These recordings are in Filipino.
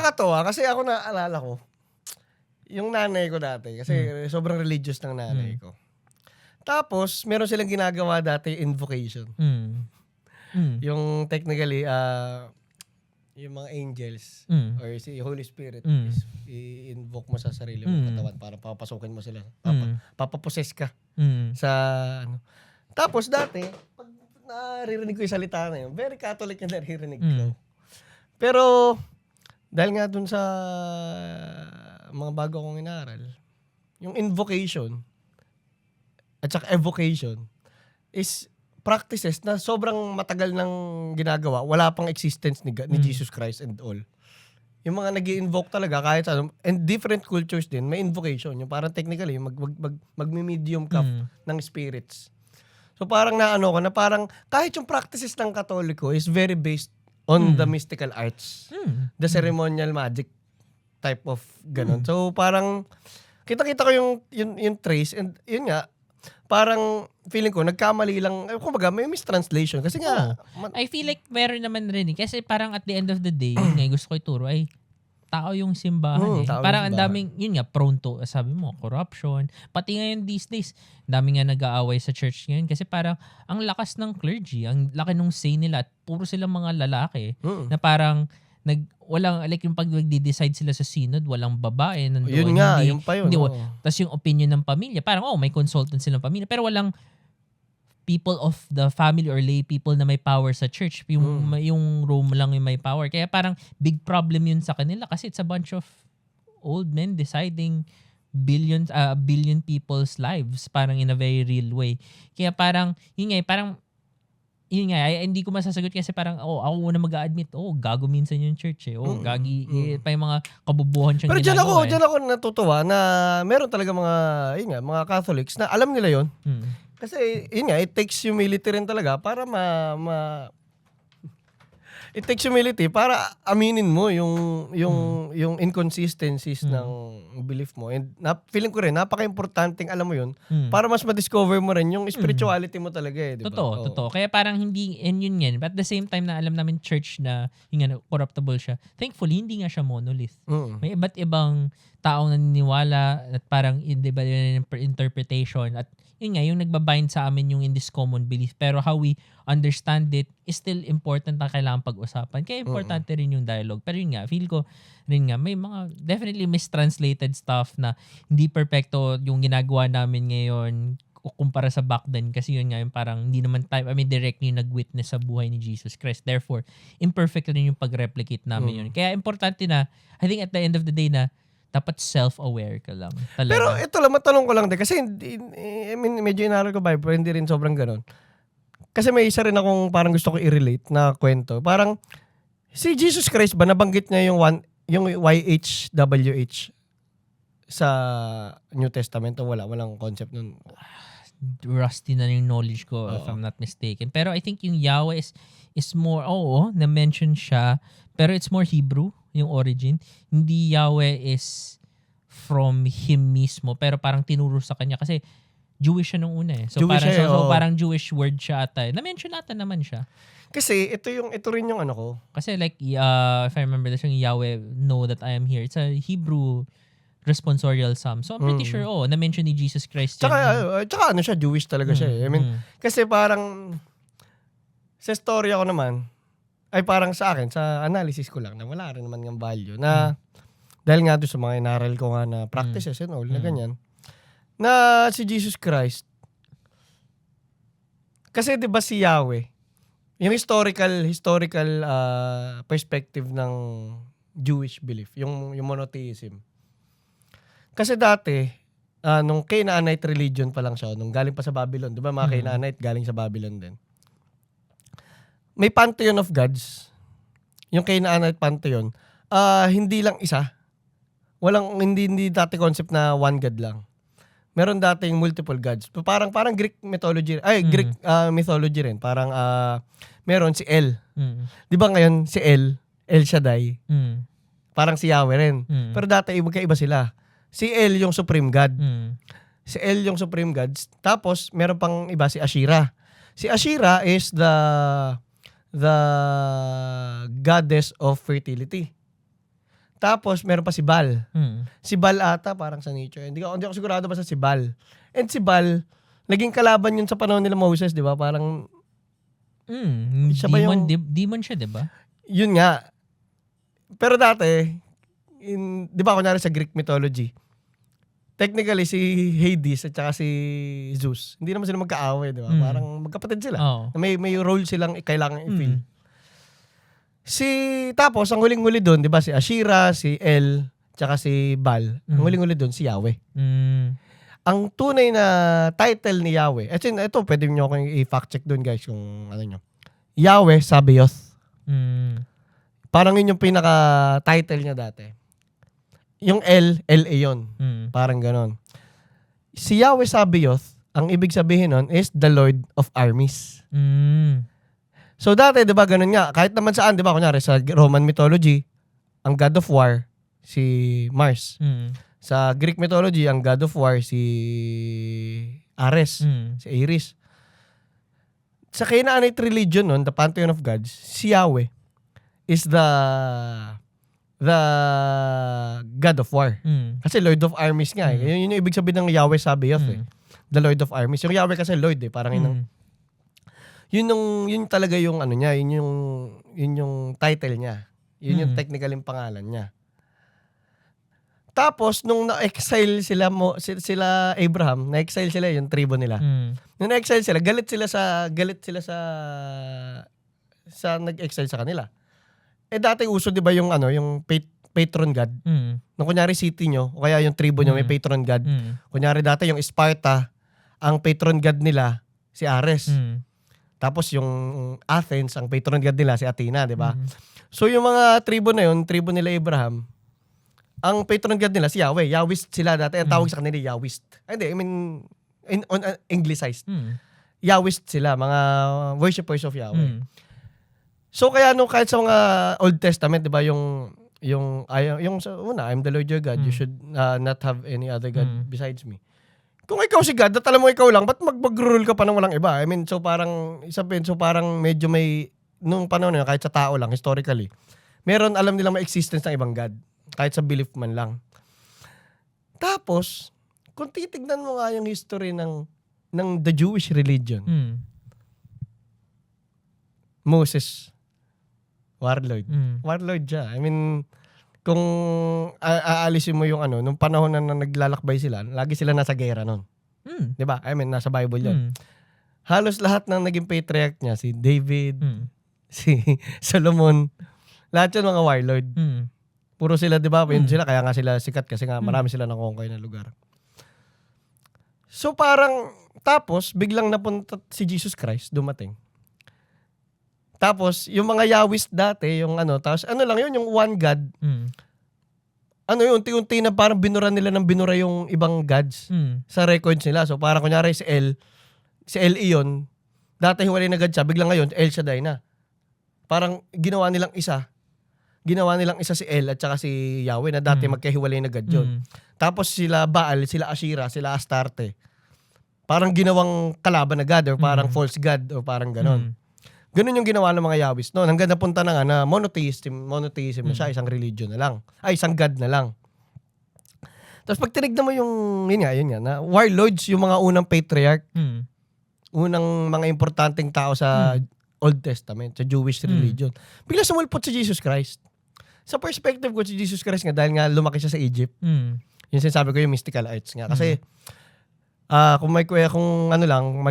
nakakatuwa kasi ako naalala ko, yung nanay ko dati, kasi sobrang religious ng nanay ko. Tapos, meron silang ginagawa dati, invocation. Yung technically, yung mga angels or si Holy Spirit is i-invoke mo sa sarili mo katawan para papasukin mo sila. Papaposes ka sa ano. Tapos dati, pag naririnig ko yung salita na yun, very Catholic yung naririnig ko. Pero, dahil nga dun sa mga bago kong inaral, yung invocation at saka evocation is practices na sobrang matagal nang ginagawa, wala pang existence ni Jesus Christ and all. Yung mga nag-i-invoke talaga kahit ano, and different cultures din, may invocation. Yung parang technically, magmi-medium ka ng spirits. So parang naano ko na parang kahit yung practices ng Katoliko is very based on the mystical arts. The ceremonial magic type of ganun. So parang kita-kita ko yung trace and yun nga, parang feeling ko nagkamali lang, kumbaga may mistranslation kasi nga I feel like meron naman rin kasi parang at the end of the day yun nga gusto ko ituro ay tao yung simbahan parang ang daming yun nga prone to sabi mo corruption pati ngayon these days dami nga nag-aaway sa church ngayon kasi parang ang lakas ng clergy, ang laki nung say nila at puro silang mga lalaki na parang walang like yung pag nagde-decide sila sa synod, walang babae nandoon. Yun nga, yung pa yun. Tas yung opinion ng pamilya, parang may consultant silang pamilya pero walang people of the family or lay people na may power sa church. Yung Rome lang yung may power. Kaya parang big problem yun sa kanila kasi it's a bunch of old men deciding billion people's lives parang in a very real way. Kaya parang yun nga, hindi ko masasagot kasi parang, ako muna mag-a-admit, gago minsan yung church gagi, pa yung mga kabubuhan siyang pero ginagawa. Pero dyan ako natutuwa na meron talaga mga Catholics na alam nila yon. Kasi, yun nga, it takes humility rin talaga para it takes humility para aminin mo yung inconsistencies ng belief mo. And feeling ko rin, napaka-importanting alam mo yun para mas ma-discover mo rin yung spirituality mo talaga di ba? Totoo. Kaya parang hindi, and yun yan. But at the same time na alam namin church na yung corruptible siya, thankfully, hindi nga siya monolith. May iba't ibang taong naniniwala at parang iba yung interpretation at yun nga, yung nagbabind sa amin yung in this common belief. Pero how we understand it is still important na kailangan pag-usapan. Kaya importante rin yung dialogue. Pero yun nga, feel ko rin nga, may mga definitely mistranslated stuff na hindi perfecto yung ginagawa namin ngayon kumpara sa back then. Kasi yun nga, yung parang hindi naman directly yung nag-witness sa buhay ni Jesus Christ. Therefore, imperfect rin yung pag-replicate namin yun. Kaya importante na, I think at the end of the day na, dapat self-aware ka lang. Talaga. Pero ito lang, matanong ko lang din. Kasi, I mean, medyo inaral ko Bible, hindi rin sobrang ganun. Kasi may isa rin akong parang gusto ko i-relate na kwento. Parang, si Jesus Christ ba, nabanggit niya yung YHWH sa New Testament o walang concept nun? Rusty na yung knowledge ko if I'm not mistaken. Pero I think yung Yahweh is more, na-mention siya, pero it's more Hebrew, yung origin. Hindi Yahweh is from him mismo, pero parang tinuro sa kanya kasi Jewish siya nung una So Jewish parang siya, parang Jewish word siya ata. Na-mention ata naman siya. Kasi ito rin yung ano ko. Kasi like if I remember this yung Yahweh know that I am here. It's a Hebrew responsorial psalm. So I'm pretty sure na-mention ni Jesus Christ. Tsaka ano siya, Jewish talaga siya. I mean, kasi parang sa storya ko naman ay parang sa akin, sa analysis ko lang na wala rin naman ng value na dahil nga doon sa mga inaral ko nga na practices and all na ganyan na si Jesus Christ kasi 'di ba si Yahweh yung historical perspective ng Jewish belief, yung monotheism. Kasi dati nung Canaanite religion pa lang siya, nung galing pa sa Babylon, 'di ba mga Canaanite galing sa Babylon din. May pantheon of gods. Yung Canaanite pantheon, hindi lang isa. Hindi dati concept na one god lang. Meron dating multiple gods. Parang Greek mythology, Greek mythology rin. Parang meron si El. 'Di ba ngayon si El Shaddai? Parang si Yahweh rin. Pero dati magkaiba sila. Si El yung supreme god. Si El yung supreme god. Tapos meron pang iba si Asherah. Si Asherah is the goddess of fertility. Tapos, meron pa si Baal. Si Baal ata, parang sa nature. Hindi ako sigurado basta si Baal. And si Baal, naging kalaban yun sa panahon nila Moses, di ba? Parang, siya ba demon, demon siya, di ba? Yun nga. Pero dati, di ba, kunyari sa Greek mythology, technically, si Hades at saka si Zeus, hindi naman sila magkaaway, di ba? Parang magkapatid sila. May role silang kailangan i-fill. Tapos, ang huling-huli doon, di ba, si Asherah, si El, tsaka si Baal. Ang huling-huli doon, si Yahweh. Ang tunay na title ni Yahweh, ito, pwede nyo akong i-fact check doon, guys, kung ano nyo. Yahweh Sabaoth. Parang yun yung pinaka-title niya dati. Yung L, L-A yun. Parang ganon. Si Yahweh Sabaoth, ang ibig sabihin nun is the Lord of Armies. So dati, di ba, ganun nga. Kahit naman saan, di ba, kunyari sa Roman mythology, ang God of War, si Mars. Sa Greek mythology, ang God of War, si Ares, si Ares. Sa Canaanite religion nun, the Pantheon of Gods, si Yahweh is the God of War. Kasi Lord of Armies nga. Yun yung ibig sabihin ng Yahweh Sabaoth eh. The Lord of Armies. Yung Yahweh kasi Lord eh. Parang yun talaga yung ano niya, yun yung title niya. Yun yung technical yung pangalan niya. Tapos nung na-exile sila Abraham, na-exile sila yung tribo nila. Nung na-exile sila, galit sila sa nag-exile sa kanila. Dati uso 'di ba yung yung patron god. Nung kunyari city nyo, o kaya yung tribo nyo may patron god. Kunyari dati yung Sparta, ang patron god nila si Ares. Tapos yung Athens, ang patron god nila si Athena, di ba? So yung mga tribo na yun, tribo nila Abraham, ang patron god nila si Yahweh. Yahwist sila dati. Ang tawag sa kanila Yahwist. Hindi, I mean, anglicized. Yahwist sila, mga worshippers of Yahweh. So kaya kahit sa mga Old Testament, di ba, yung sa una, I'm the Lord your God, you should not have any other God besides me. Kung ikaw si God, at alam mo ikaw lang, ba't mag-rule ka pa ng walang iba? I mean, so parang medyo may, nung panahon na kahit sa tao lang, historically, meron alam nilang may existence ng ibang God. Kahit sa belief man lang. Tapos, kung titignan mo nga yung history ng the Jewish religion, Moses, warlord. Warlord siya. I mean, kung aalisin mo yung nung panahon na naglalakbay sila, lagi sila nasa gera nun. Diba? I mean, nasa Bible yun. Halos lahat ng naging patriarch niya, si David, si Solomon, lahat yun mga warlord. Puro sila, diba? Yun sila, kaya nga sila sikat kasi nga marami sila nakonkoy na lugar. So parang, tapos, biglang napunta si Jesus Christ, dumating. Tapos, yung mga Yahwist dati, yung tapos lang yun, yung one God. Unti-unti na parang binura nila ng binura yung ibang gods sa records nila. So, parang kunyari si El Iyon, dati hiwalay na God siya, biglang ngayon, El Shaddai na. Parang ginawa nilang isa si El at saka si Yahweh na dati magkahiwalay na God yun. Tapos sila Baal, sila Asherah, sila Astarte. Parang ginawang kalaban na God or parang false God or parang ganon. Ganun yung ginawa ng mga Yahwist noon. Hanggang napunta na nga na monotheism na siya, isang religion na lang. Ay, isang God na lang. Tapos pag tinignan mo yung, yun nga, na warlords, yung mga unang patriarch, unang mga importanteng tao sa Old Testament, sa Jewish religion. Bigla sumulpot si Jesus Christ. Sa perspective ko, si Jesus Christ nga, dahil nga lumaki siya sa Egypt, yung sinasabi ko yung mystical arts nga. Kasi, may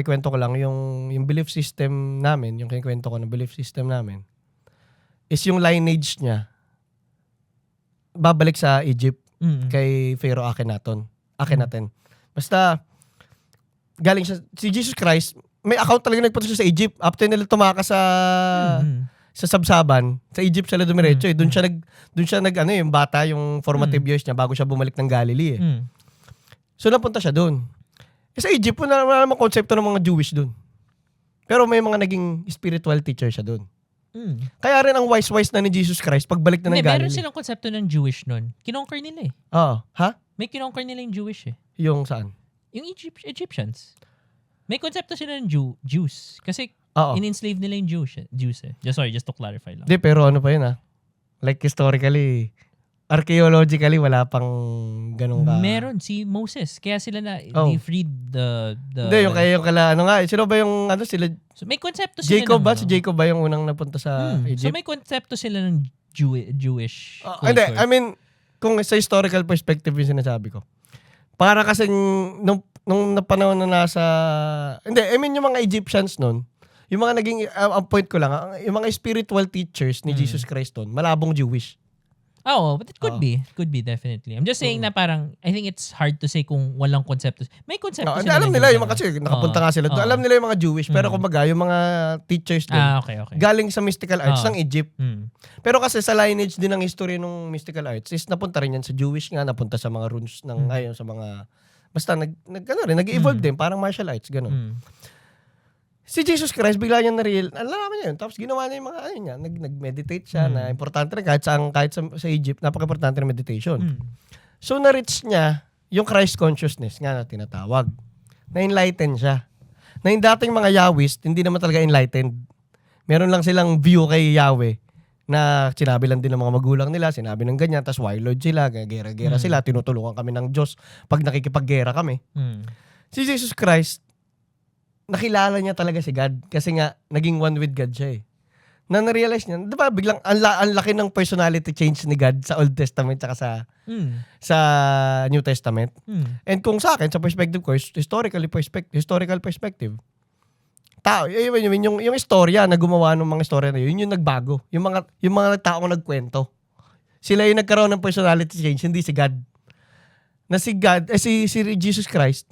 kwento ko lang, yung belief system namin, yung kinikwento ko ng belief system namin, is yung lineage niya, babalik sa Egypt, kay Pharaoh Akhenaten. Basta, galing siya, si Jesus Christ, may account talaga nagpunta siya sa Egypt. After nila tumakas sa Sabsaban, sa Egypt sila dumiretso. Doon siya yung bata, yung formative years niya, bago siya bumalik ng Galilee. So, napunta siya doon. Sa Egypt, wala namang konsepto ng mga Jewish dun. Pero may mga naging spiritual teacher siya dun. Kaya rin ang wise na ni Jesus Christ pagbalik na ng Galilee. Meron silang konsepto ng Jewish nun. Kinonquer nila eh. Oo. Ha? May kinonquer nila yung Jewish eh. Yung saan? Yung Egyptians. May konsepto sila ng Jews. Kasi in-enslave nila yung Jews eh. Just to clarify lang. Pero ano pa yun Like historically, archaeologically, wala pang ganun ka. Meron si Moses. Kaya sila they freed the... Hindi, yung kala, sino ba yung, sila? So, may konsepto sila Jacob ba? Si Jacob ba yung unang napunta sa Egypt? So, may konsepto sila ng Jewish culture. Hindi, I mean, kung sa historical perspective yung sinasabi ko. Para kasi nung panahon na nasa... Hindi, I mean, yung mga Egyptians nun, yung mga naging, ang point ko lang, yung mga spiritual teachers ni Jesus Christ nun, malabong Jewish. But it could be. It could be, definitely. I'm just saying na parang, I think it's hard to say kung walang konsepto. May konsepto sila. Alam nila, yung kasi nakapunta nga sila doon. Alam nila yung mga Jewish, pero kumbaga, yung mga teachers doon, okay. galing sa mystical arts ng Egypt. Pero kasi sa lineage din ng history ng mystical arts, is napunta rin yan sa Jewish nga, napunta sa mga runes ng, sa mga, basta nag-evolve din, parang martial arts, gano'n. Si Jesus Christ, bigla niya nalaman niya yun. Tapos ginawa niya yung mga, nag-meditate siya, na importante rin, kahit sa Egypt, napaka-importante ng meditation. So, na-reach niya yung Christ consciousness nga na tinatawag. Na-enlighten siya. Na yung dating mga Yahwist, hindi naman talaga enlightened. Meron lang silang view kay Yahweh na sinabi lang din ng mga magulang nila, sinabi ng ganyan, tapos warlord sila, gera-gera sila, tinutulungan kami ng Diyos pag nakikipaggera kami. Si Jesus Christ, nakilala niya talaga si God kasi nga naging one with God siya eh. Na-realize niya, di ba biglang ang laki ng personality change ni God sa Old Testament tsaka sa New Testament. And kung sa akin, sa perspective ko, historical perspective, yung istorya na gumawa ng mga istorya na yun yung nagbago. Yung mga taong nagkwento. Sila yung nagkaroon ng personality change, hindi si God. Na si God, si Jesus Christ,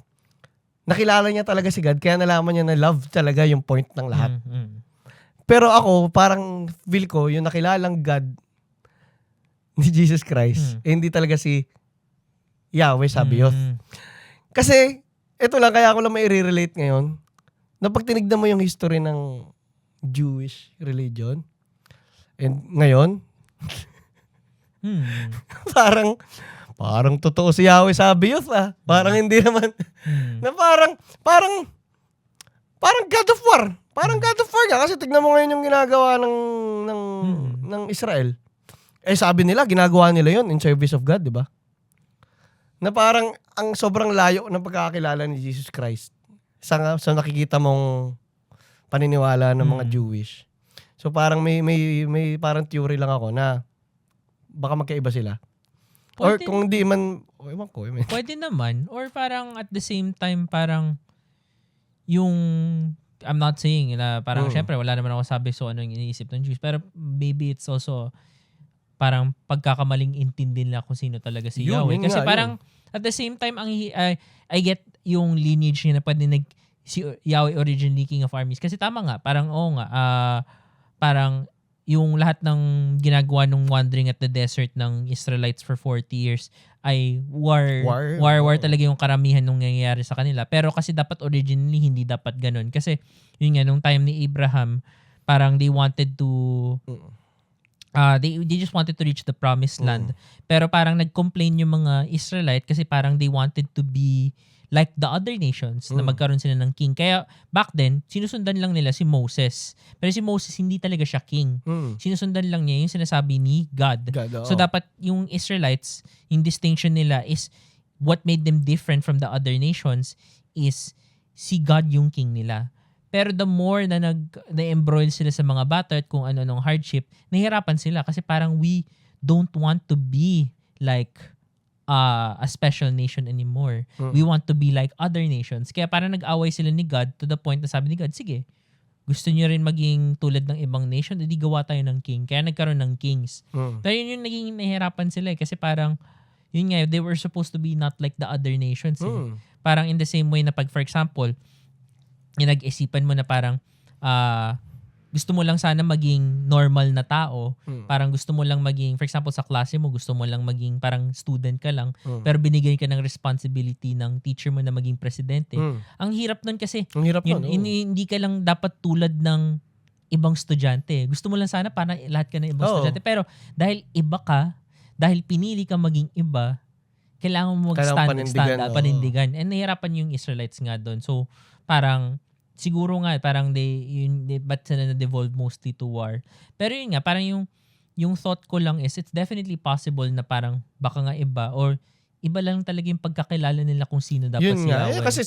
nakilala niya talaga si God, kaya nalaman niya na love talaga yung point ng lahat. Pero ako, parang feel ko, yung nakilalang God ni Jesus Christ, hindi talaga si Yahweh Sabaoth. Kasi, ito lang, kaya ako lang may i-relate ngayon, na pag tinignan mo yung history ng Jewish religion, and ngayon, parang totoo si Yahweh Sabaoth Parang hindi naman. Na parang God of War. Parang God of War nga. Kasi tignan mo ngayon yung ginagawa ng Israel. Sabi nila, ginagawa nila yon in service of God, di ba? Na parang ang sobrang layo ng pagkakakilala ni Jesus Christ sa nakikita mong paniniwala ng mga Jewish. So parang may parang theory lang ako na baka magkaiba sila. Or kung di man, ewan ko. Pwede naman. Or parang at the same time, parang yung, I'm not saying na parang syempre wala naman ako sabi so ano yung iniisip ng Jews. Pero maybe it's also parang pagkakamaling intindi nila kung sino talaga si Yahweh. Kasi parang at the same time, I get yung lineage niya na pwede si Yahweh originally King of Armies. Kasi tama nga, parang parang yung lahat ng ginagawa nung wandering at the desert ng Israelites for 40 years ay war talaga yung karamihan nung nangyayari sa kanila. Pero kasi dapat originally hindi dapat ganun. Kasi yun nga, nung time ni Abraham, parang they wanted to they just wanted to reach the promised land. Pero parang nag-complain yung mga Israelite kasi parang they wanted to be like the other nations na magkaroon sila ng king. Kaya back then, sinusundan lang nila si Moses. Pero si Moses, hindi talaga siya king. Sinusundan lang niya yung sinasabi ni God. So dapat yung Israelites, yung distinction nila is what made them different from the other nations is si God yung king nila. Pero the more na na-embroil sila sa mga battle at kung ano-anong hardship, nahihirapan sila kasi parang we don't want to be like a special nation anymore. We want to be like other nations. Kaya parang nag-away sila ni God to the point na sabi ni God, sige, gusto niyo rin maging tulad ng ibang nation, edi gawa tayo ng king. Kaya nagkaroon ng kings. Pero yun yung naging nahihirapan sila kasi parang, yun nga, they were supposed to be not like the other nations. Parang in the same way na pag, for example, yung nag-isipan mo na parang, gusto mo lang sana maging normal na tao. Parang gusto mo lang maging, for example, sa klase mo, gusto mo lang maging parang student ka lang, pero binigay ka ng responsibility ng teacher mo na maging presidente. Ang hirap nun kasi, hindi ka lang dapat tulad ng ibang estudyante. Gusto mo lang sana parang lahat ka ng ibang estudyante. Pero dahil iba ka, dahil pinili ka maging iba, kailangan mo mag-stand panindigan. And nahirapan yung Israelites nga doon. So, parang, siguro nga parang they but sila na devolve mostly to war. Pero yun nga, parang yung yung thought ko lang is it's definitely possible na parang baka nga iba or iba lang talaga yung pagkakilala nila kung sino dapat Yun si nga. Yahweh. Kasi